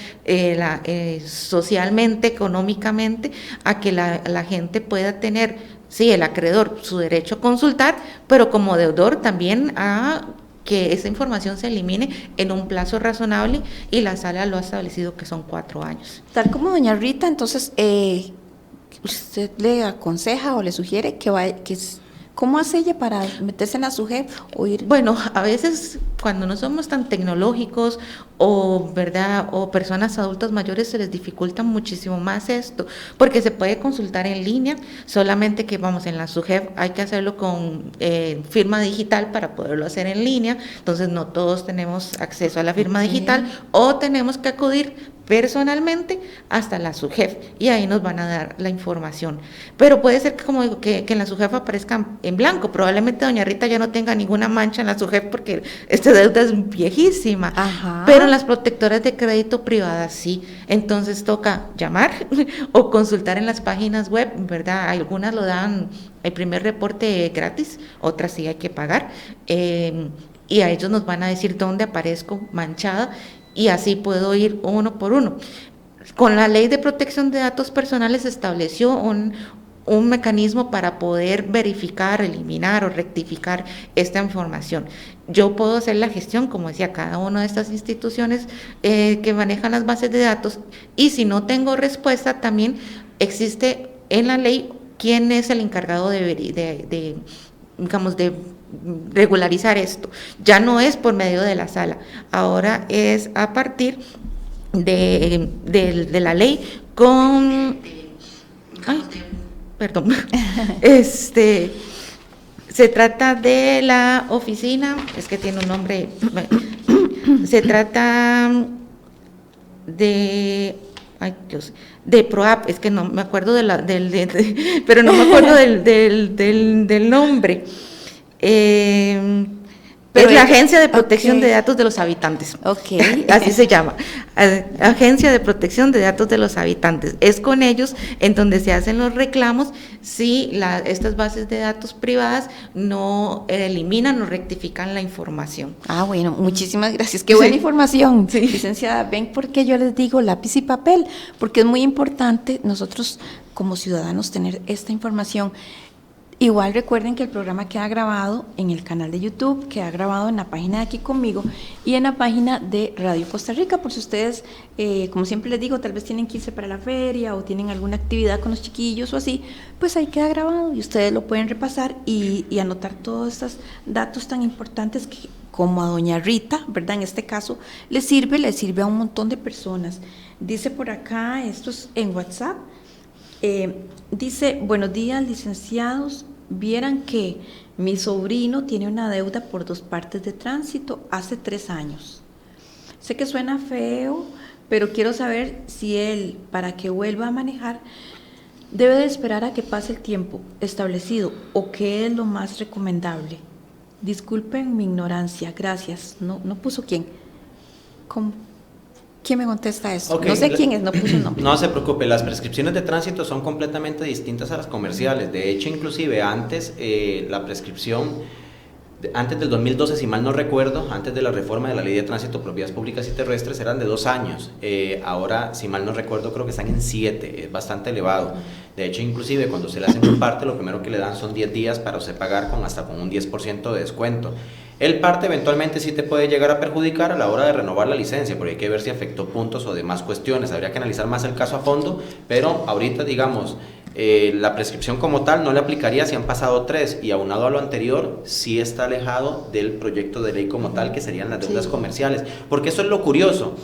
socialmente, económicamente, a que la gente pueda tener, sí, el acreedor, su derecho a consultar, pero como deudor también a que esa información se elimine en un plazo razonable, y la sala lo ha establecido que son 4 años. Tal como doña Rita, entonces, ¿usted le aconseja o le sugiere cómo hace ella para meterse en la SUGEF o ir? Bueno, a veces cuando no somos tan tecnológicos o personas adultas mayores, se les dificulta muchísimo más esto, porque se puede consultar en línea, solamente que en la SUGEF hay que hacerlo con firma digital para poderlo hacer en línea. Entonces no todos tenemos acceso a la firma digital, o tenemos que acudir personalmente hasta la SUGEF, y ahí nos van a dar la información. Pero puede ser que, como digo, que en la SUGEF aparezca en blanco. Probablemente doña Rita ya no tenga ninguna mancha en la SUGEF, porque esta deuda es viejísima. Pero en las protectoras de crédito privadas sí. Entonces toca llamar o consultar en las páginas web, ¿verdad? Algunas lo dan el primer reporte gratis, otras sí hay que pagar, y a ellos nos van a decir dónde aparezco manchada, y así puedo ir uno por uno. Con la Ley de Protección de Datos Personales se estableció un mecanismo para poder verificar, eliminar o rectificar esta información. Yo puedo hacer la gestión, como decía, cada una de estas instituciones que manejan las bases de datos, y si no tengo respuesta, también existe en la ley quién es el encargado de regularizar esto. Ya no es por medio de la sala, ahora es a partir de la ley con... se trata de la oficina, es que tiene un nombre, se trata de... de PROAP, es que no me acuerdo pero no me acuerdo del nombre, Es la Agencia de Protección de Datos de los Habitantes. Ok. Así se llama. Agencia de Protección de Datos de los Habitantes. Es con ellos en donde se hacen los reclamos si estas bases de datos privadas no eliminan o rectifican la información. Ah, bueno, muchísimas gracias. Qué buena información, licenciada. Ven por qué yo les digo lápiz y papel, porque es muy importante nosotros como ciudadanos tener esta información. Igual recuerden que el programa queda grabado en el canal de YouTube, queda grabado en la página de Aquí Conmigo y en la página de Radio Costa Rica, por si ustedes, como siempre les digo, tal vez tienen que irse para la feria o tienen alguna actividad con los chiquillos o así, pues ahí queda grabado y ustedes lo pueden repasar y anotar todos estos datos tan importantes que, como a doña Rita, ¿verdad? En este caso, le sirve a un montón de personas. Dice por acá, esto es en WhatsApp, dice, buenos días licenciados, vieran que mi sobrino tiene una deuda por 2 partes de tránsito hace 3 años. Sé que suena feo, pero quiero saber si él, para que vuelva a manejar, debe de esperar a que pase el tiempo establecido o qué es lo más recomendable. Disculpen mi ignorancia, gracias. No puso quién. ¿Quién me contesta eso? Okay. No sé quién es, no puso nombre. No se preocupe, las prescripciones de tránsito son completamente distintas a las comerciales. De hecho, inclusive antes la prescripción, antes del 2012, si mal no recuerdo, antes de la reforma de la Ley de Tránsito por Vías Públicas y Terrestres, eran de 2 años. Ahora, si mal no recuerdo, creo que están en 7, es bastante elevado. De hecho, inclusive cuando se le hacen un parte, lo primero que le dan son 10 días para usted pagar hasta con un 10% de descuento. El parte eventualmente sí te puede llegar a perjudicar a la hora de renovar la licencia, porque hay que ver si afectó puntos o demás cuestiones. Habría que analizar más el caso a fondo, pero ahorita, digamos, la prescripción como tal no le aplicaría si han pasado 3, y aunado a lo anterior, sí está alejado del proyecto de ley como tal, que serían las deudas comerciales. Porque eso es lo curioso.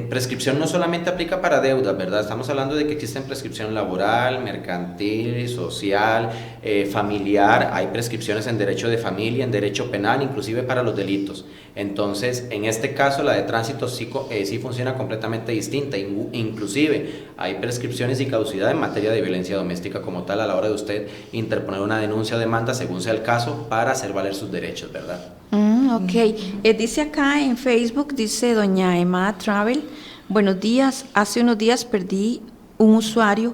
Prescripción no solamente aplica para deudas, ¿verdad? Estamos hablando de que existen prescripción laboral, mercantil, social, familiar. Hay prescripciones en derecho de familia, en derecho penal, inclusive para los delitos. Entonces, en este caso, la de tránsito sí funciona completamente distinta. Inclusive, hay prescripciones y caducidad en materia de violencia doméstica como tal a la hora de usted interponer una denuncia o demanda, según sea el caso, para hacer valer sus derechos, ¿verdad? Ok, dice acá en Facebook, dice doña Emma Travel, buenos días, hace unos días perdí un usuario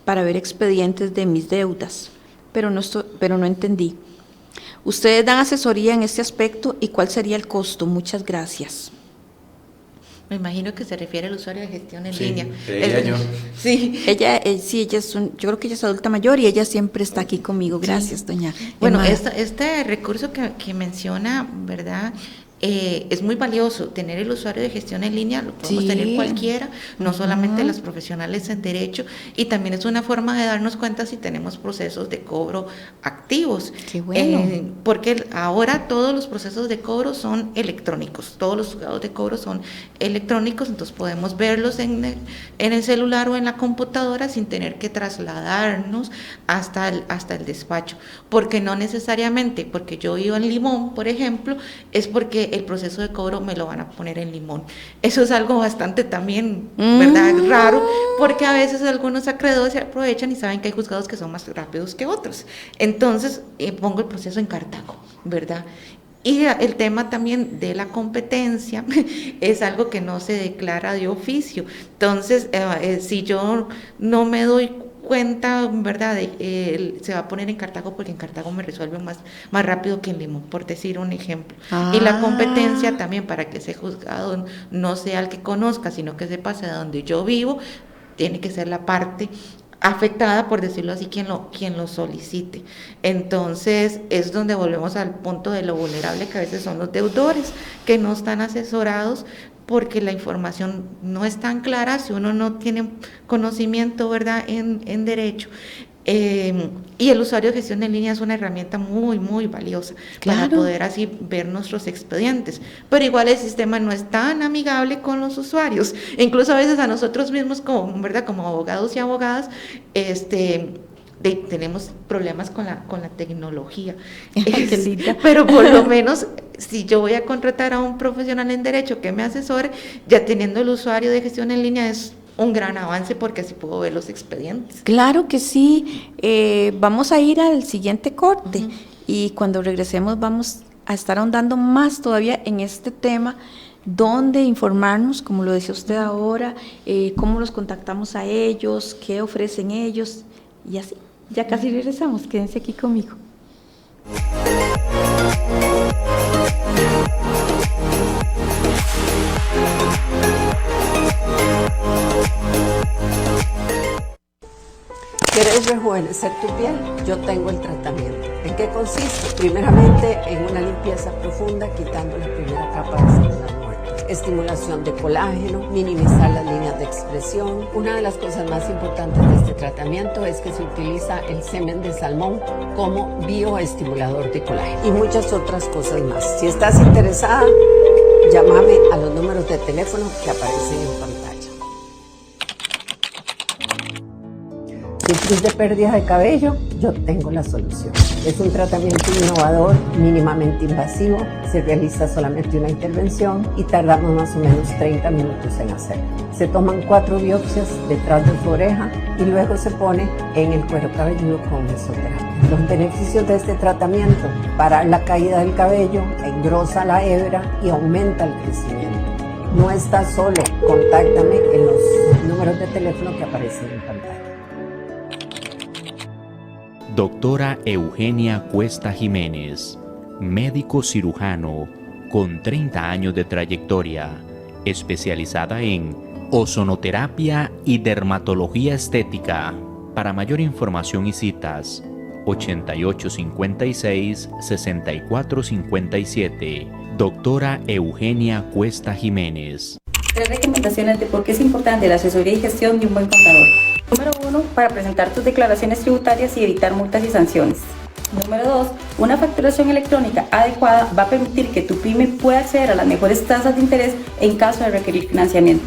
para ver expedientes de mis deudas, pero no entendí. ¿Ustedes dan asesoría en este aspecto y cuál sería el costo? Muchas gracias. Me imagino que se refiere al usuario de gestión en Sí, línea. creía yo. Sí. Ella es yo creo que ella es adulta mayor y ella siempre está aquí conmigo. Gracias, doña Bueno, Emma. este recurso que menciona, ¿verdad? Es muy valioso. Tener el usuario de gestión en línea lo podemos tener cualquiera, no solamente los profesionales en derecho, y también es una forma de darnos cuenta si tenemos procesos de cobro activos. Qué bueno. Porque ahora todos los procesos de cobro son electrónicos, todos los juzgados de cobro son electrónicos, entonces podemos verlos en el celular o en la computadora sin tener que trasladarnos hasta el despacho, porque no necesariamente, porque yo vivo en Limón, por ejemplo, es porque el proceso de cobro me lo van a poner en Limón. Eso es algo bastante también, ¿verdad? Raro, porque a veces algunos acreedores se aprovechan y saben que hay juzgados que son más rápidos que otros. Entonces, pongo el proceso en Cartago, ¿verdad? Y el tema también de la competencia es algo que no se declara de oficio. Entonces, si yo no me doy cuenta, ¿verdad? Se va a poner en Cartago porque en Cartago me resuelve más rápido que en Limón, por decir un ejemplo. Y la competencia también, para que ese juzgado no sea el que conozca, sino que se pase de donde yo vivo, tiene que ser la parte afectada, por decirlo así, quien lo solicite. Entonces es donde volvemos al punto de lo vulnerable que a veces son los deudores, que no están asesorados porque la información no es tan clara si uno no tiene conocimiento, ¿verdad?, en derecho. Y el usuario de gestión en línea es una herramienta muy, muy valiosa para poder así ver nuestros expedientes, pero igual el sistema no es tan amigable con los usuarios, incluso a veces a nosotros mismos como abogados y abogadas, tenemos problemas con la tecnología. Qué linda. Pero por lo menos, si yo voy a contratar a un profesional en derecho que me asesore, ya teniendo el usuario de gestión en línea es un gran avance, porque así puedo ver los expedientes. Claro que sí. Vamos a ir al siguiente corte y cuando regresemos vamos a estar ahondando más todavía en este tema, donde informarnos, como lo decía usted ahora, cómo los contactamos a ellos, qué ofrecen ellos, y así. Ya casi regresamos, quédense aquí conmigo. ¿Quieres rejuvenecer tu piel? Yo tengo el tratamiento. ¿En qué consiste? Primeramente, en una limpieza profunda, quitando la primera capa de células muertas. Estimulación de colágeno, minimizar las líneas de expresión. Una de las cosas más importantes de este tratamiento es que se utiliza el semen de salmón como bioestimulador de colágeno. Y muchas otras cosas más. Si estás interesada, llámame a los números de teléfono que aparecen en pantalla. ¿Sufrís de pérdida de cabello? Yo tengo la solución. Es un tratamiento innovador, mínimamente invasivo, se realiza solamente una intervención y tardamos más o menos 30 minutos en hacerlo. Se toman 4 biopsias detrás de su oreja y luego se pone en el cuero cabelludo con mesoterapia. Los beneficios de este tratamiento: parar la caída del cabello, engrosa la hebra y aumenta el crecimiento. No estás solo, contáctame en los números de teléfono que aparecen en pantalla. Doctora Eugenia Cuesta Jiménez, médico cirujano con 30 años de trayectoria, especializada en ozonoterapia y dermatología estética. Para mayor información y citas, 8856-6457. Doctora Eugenia Cuesta Jiménez. 3 recomendaciones de por qué es importante la asesoría y gestión de un buen contador. Número 1, para presentar tus declaraciones tributarias y evitar multas y sanciones. Número 2, una facturación electrónica adecuada va a permitir que tu pyme pueda acceder a las mejores tasas de interés en caso de requerir financiamiento.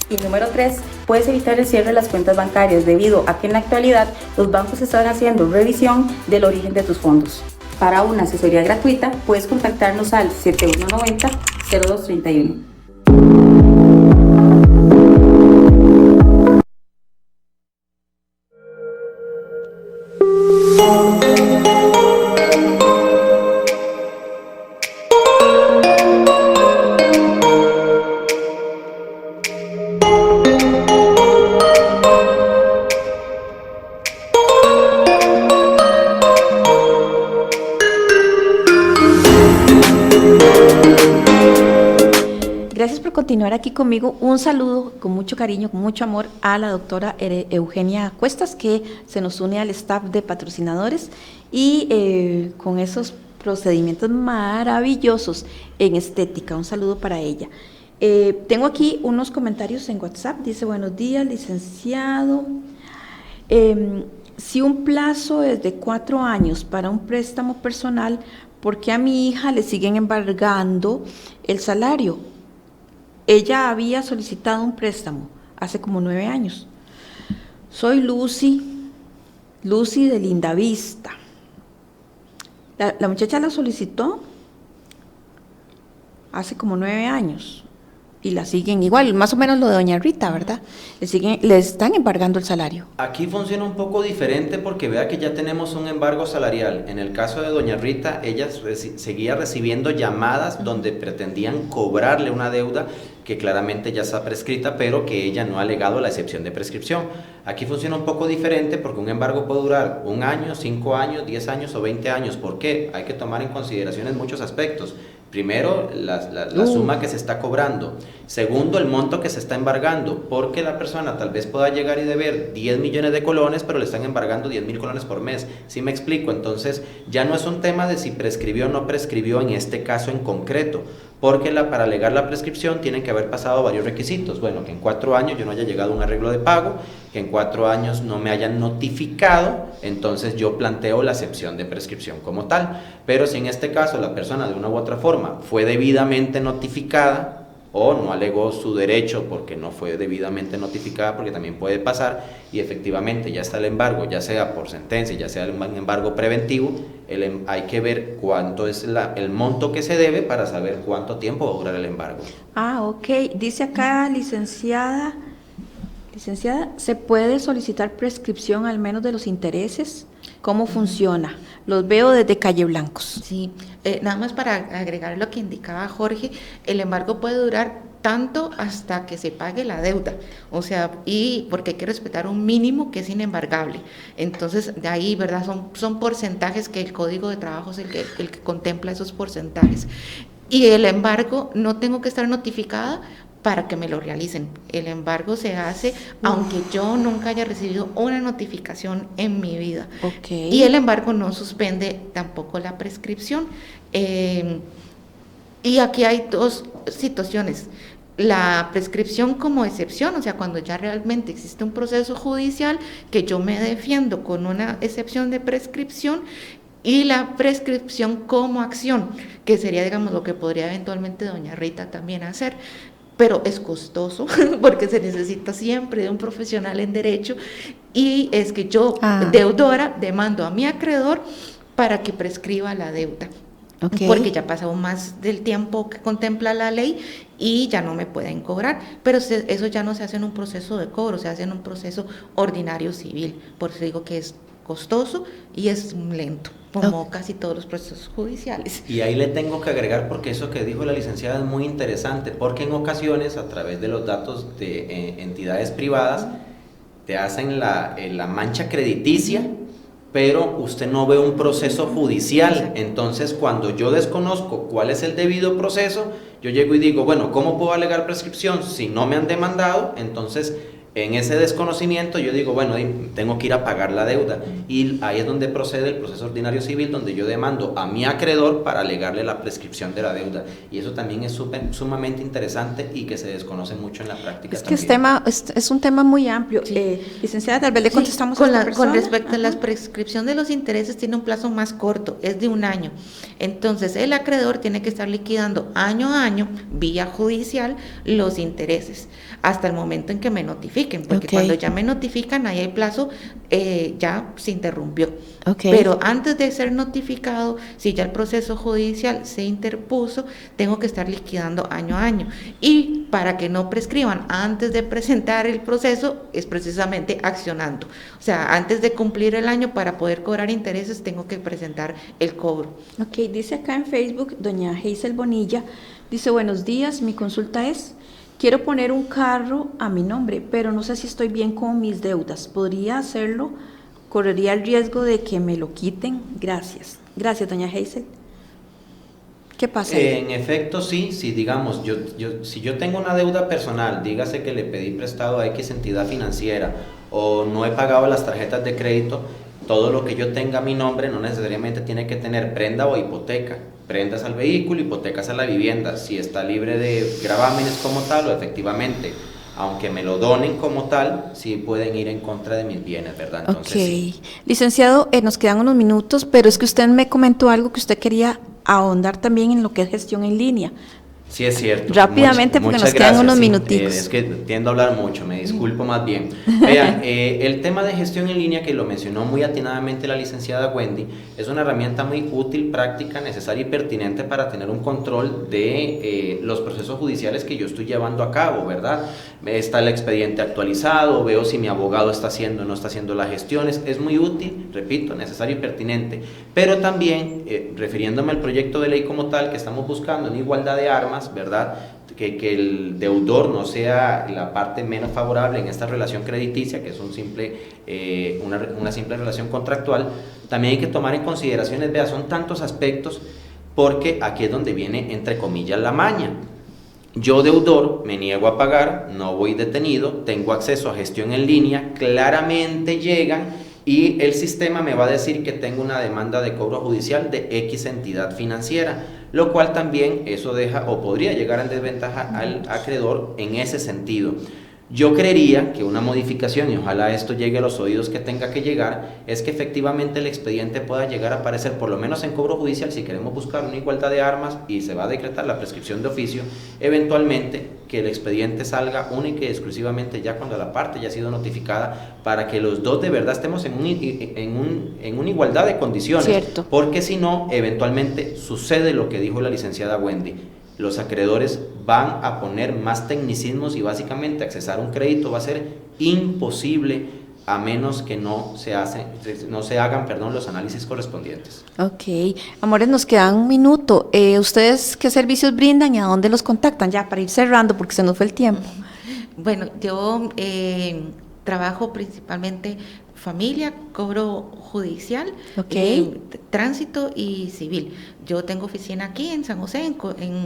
Y número 3, puedes evitar el cierre de las cuentas bancarias debido a que en la actualidad los bancos están haciendo revisión del origen de tus fondos. Para una asesoría gratuita, puedes contactarnos al 7190-0231. Gracias por continuar aquí conmigo. Un saludo con mucho cariño, con mucho amor a la doctora Eugenia Cuestas, que se nos une al staff de patrocinadores y con esos procedimientos maravillosos en estética. Un saludo para ella. Tengo aquí unos comentarios en WhatsApp. Dice: buenos días, licenciado. Si un plazo es de 4 años para un préstamo personal, ¿por qué a mi hija le siguen embargando el salario? Ella había solicitado un préstamo hace como 9 años. Soy Lucy de Lindavista. La muchacha la solicitó hace como 9 años y la siguen igual, más o menos lo de doña Rita, ¿verdad? Le están embargando el salario. Aquí funciona un poco diferente porque vea que ya tenemos un embargo salarial. En el caso de doña Rita, ella seguía recibiendo llamadas donde pretendían cobrarle una deuda que claramente ya está prescrita, pero que ella no ha alegado la excepción de prescripción. Aquí funciona un poco diferente porque un embargo puede durar 1 año, 5 años, 10 años o 20 años. ¿Por qué? Hay que tomar en consideración muchos aspectos. Primero, la suma que se está cobrando. Segundo, el monto que se está embargando, porque la persona tal vez pueda llegar y deber 10 millones de colones, pero le están embargando 10,000 colones por mes. ¿Sí me explico? Entonces, ya no es un tema de si prescribió o no prescribió en este caso en concreto, porque para alegar la prescripción tienen que haber pasado varios requisitos. Bueno, que en 4 años yo no haya llegado a un arreglo de pago, que en 4 años no me hayan notificado, entonces yo planteo la excepción de prescripción como tal. Pero si en este caso la persona de una u otra forma fue debidamente notificada o no alegó su derecho porque no fue debidamente notificada, porque también puede pasar, y efectivamente ya está el embargo, ya sea por sentencia, ya sea el embargo preventivo, hay que ver cuánto es el monto que se debe para saber cuánto tiempo va a durar el embargo. Ah, ok. Dice acá, licenciada Licenciada, ¿se puede solicitar prescripción al menos de los intereses? ¿Cómo funciona? Los veo desde Calle Blancos. Sí, nada más para agregar lo que indicaba Jorge, el embargo puede durar tanto hasta que se pague la deuda, o sea, y porque hay que respetar un mínimo que es inembargable. Entonces, de ahí, ¿verdad? Son porcentajes que el Código de Trabajo es el que contempla esos porcentajes. Y el embargo no tengo que estar notificada para que me lo realicen. El embargo se hace aunque yo nunca haya recibido una notificación en mi vida. Okay. Y el embargo no suspende tampoco la prescripción. Y aquí hay dos situaciones. La prescripción como excepción, o sea, cuando ya realmente existe un proceso judicial que yo me defiendo con una excepción de prescripción, y la prescripción como acción, que sería, digamos, lo que podría eventualmente doña Rita también hacer. Pero es costoso porque se necesita siempre de un profesional en derecho, y es que yo, deudora, demando a mi acreedor para que prescriba la deuda. Okay. Porque ya pasó más del tiempo que contempla la ley y ya no me pueden cobrar, pero eso ya no se hace en un proceso de cobro, se hace en un proceso ordinario civil. Por eso digo que es costoso y es lento, como casi todos los procesos judiciales. Y ahí le tengo que agregar, porque eso que dijo la licenciada es muy interesante, porque en ocasiones, a través de los datos de entidades privadas, te hacen la mancha crediticia, pero usted no ve un proceso judicial. Entonces, cuando yo desconozco cuál es el debido proceso, yo llego y digo, bueno, ¿cómo puedo alegar prescripción si no me han demandado? Entonces, en ese desconocimiento yo digo, bueno, tengo que ir a pagar la deuda, y ahí es donde procede el proceso ordinario civil, donde yo demando a mi acreedor para alegarle la prescripción de la deuda, y eso también es sumamente interesante y que se desconoce mucho en la práctica. Es que es un tema muy amplio. Sí. Licenciada, tal vez le contestamos con a esta persona. Con respecto a la prescripción de los intereses, tiene un plazo más corto, es de 1 año. Entonces, el acreedor tiene que estar liquidando año a año, vía judicial, los intereses, hasta el momento en que me notifiquen, porque cuando ya me notifican, ahí el plazo ya se interrumpió. Pero antes de ser notificado, si ya el proceso judicial se interpuso, tengo que estar liquidando año a año. Y para que no prescriban antes de presentar el proceso, es precisamente accionando. O sea, antes de cumplir el año, para poder cobrar intereses, tengo que presentar el cobro. Dice acá en Facebook, doña Hazel Bonilla, dice, buenos días, mi consulta es, quiero poner un carro a mi nombre, pero no sé si estoy bien con mis deudas. ¿Podría hacerlo? ¿Correría el riesgo de que me lo quiten? Gracias. Gracias, doña Hazel. ¿Qué pasa? En efecto, sí, digamos, si yo tengo una deuda personal, dígase que le pedí prestado a X entidad financiera o no he pagado las tarjetas de crédito, todo lo que yo tenga a mi nombre no necesariamente tiene que tener prenda o hipoteca. Prendas al vehículo, hipotecas a la vivienda, si está libre de gravámenes como tal, o efectivamente, aunque me lo donen como tal, sí pueden ir en contra de mis bienes, ¿verdad? Entonces, sí. Licenciado, nos quedan unos minutos, pero es que usted me comentó algo que usted quería ahondar también en lo que es gestión en línea. Sí, es cierto. Rápidamente, porque nos quedan unos minuticos. Es que tiendo a hablar mucho, me disculpo más bien. Vean, el tema de gestión en línea, que lo mencionó muy atinadamente la licenciada Wendy, es una herramienta muy útil, práctica, necesaria y pertinente para tener un control de los procesos judiciales que yo estoy llevando a cabo, ¿verdad? Está el expediente actualizado, veo si mi abogado está haciendo o no está haciendo las gestiones. Es muy útil, repito, necesario y pertinente. Pero también, refiriéndome al proyecto de ley como tal, que estamos buscando en igualdad de armas, ¿verdad? Que el deudor no sea la parte menos favorable en esta relación crediticia, que es una simple relación contractual. También hay que tomar en consideración, son tantos aspectos, porque aquí es donde viene, entre comillas, la maña. Yo, deudor, me niego a pagar, no voy detenido, tengo acceso a gestión en línea, claramente llegan y el sistema me va a decir que tengo una demanda de cobro judicial de X entidad financiera, lo cual también eso deja o podría llegar en desventaja al acreedor en ese sentido. Yo creería que una modificación, y ojalá esto llegue a los oídos que tenga que llegar, es que efectivamente el expediente pueda llegar a aparecer, por lo menos en cobro judicial, si queremos buscar una igualdad de armas y se va a decretar la prescripción de oficio, eventualmente que el expediente salga única y exclusivamente ya cuando la parte ya ha sido notificada, para que los dos de verdad estemos en una igualdad de condiciones. Cierto. Porque si no, eventualmente sucede lo que dijo la licenciada Wendy. Los acreedores van a poner más tecnicismos y básicamente accesar un crédito va a ser imposible a menos que no se hagan los análisis correspondientes. Ok, amores, nos queda un minuto. ¿Ustedes qué servicios brindan y a dónde los contactan? Ya, para ir cerrando, porque se nos fue el tiempo. Bueno, yo trabajo principalmente familia, cobro judicial, Ok. tránsito y civil. Yo tengo oficina aquí en San José, en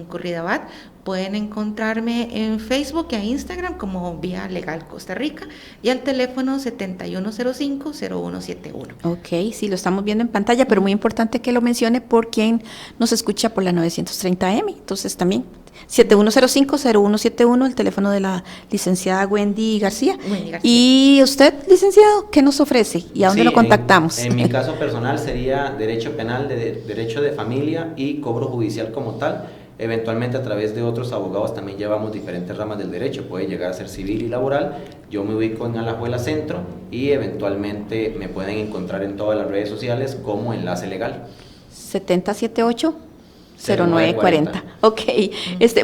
Curridabat. Pueden encontrarme en Facebook y en Instagram como Vía Legal Costa Rica y al teléfono 7105-0171. Ok, sí, lo estamos viendo en pantalla, pero muy importante que lo mencione por quien nos escucha por la 930M. Entonces también 7105-0171, el teléfono de la licenciada Wendy García. Y usted, licenciado, ¿qué nos ofrece y a dónde lo contactamos? En mi caso personal sería derecho penal, derecho de familia y cobro judicial como tal. Eventualmente a través de otros abogados también llevamos diferentes ramas del derecho, puede llegar a ser civil y laboral. Yo me ubico en Alajuela Centro y eventualmente me pueden encontrar en todas las redes sociales como Enlace Legal. 7078-0940. Ok,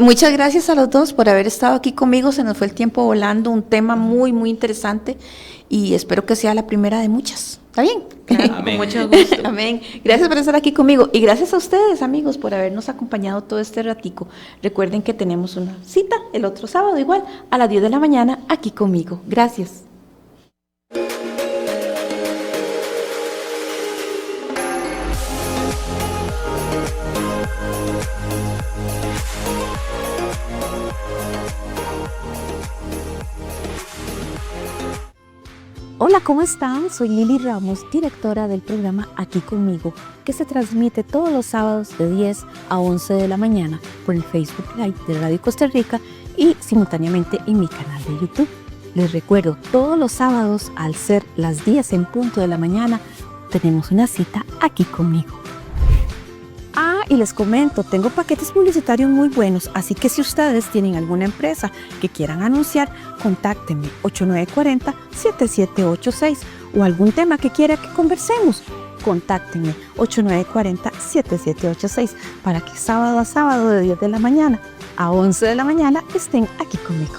muchas gracias a los dos por haber estado aquí conmigo, se nos fue el tiempo volando, un tema muy, muy interesante y espero que sea la primera de muchas. ¿Está bien? Claro, Amén. con mucho gusto. Amén. Gracias por estar aquí conmigo y gracias a ustedes, amigos, por habernos acompañado todo este ratico. Recuerden que tenemos una cita el otro sábado igual a las 10 de la mañana aquí conmigo. Gracias. Hola, ¿cómo están? Soy Lili Ramos, directora del programa Aquí Conmigo, que se transmite todos los sábados de 10 a 11 de la mañana por el Facebook Live de Radio Costa Rica y simultáneamente en mi canal de YouTube. Les recuerdo, todos los sábados al ser las 10 en punto de la mañana, tenemos una cita Aquí Conmigo. Y les comento, tengo paquetes publicitarios muy buenos, así que si ustedes tienen alguna empresa que quieran anunciar, contáctenme 8940-7786 o algún tema que quiera que conversemos, contáctenme 8940-7786 para que sábado a sábado de 10 de la mañana a 11 de la mañana estén aquí conmigo.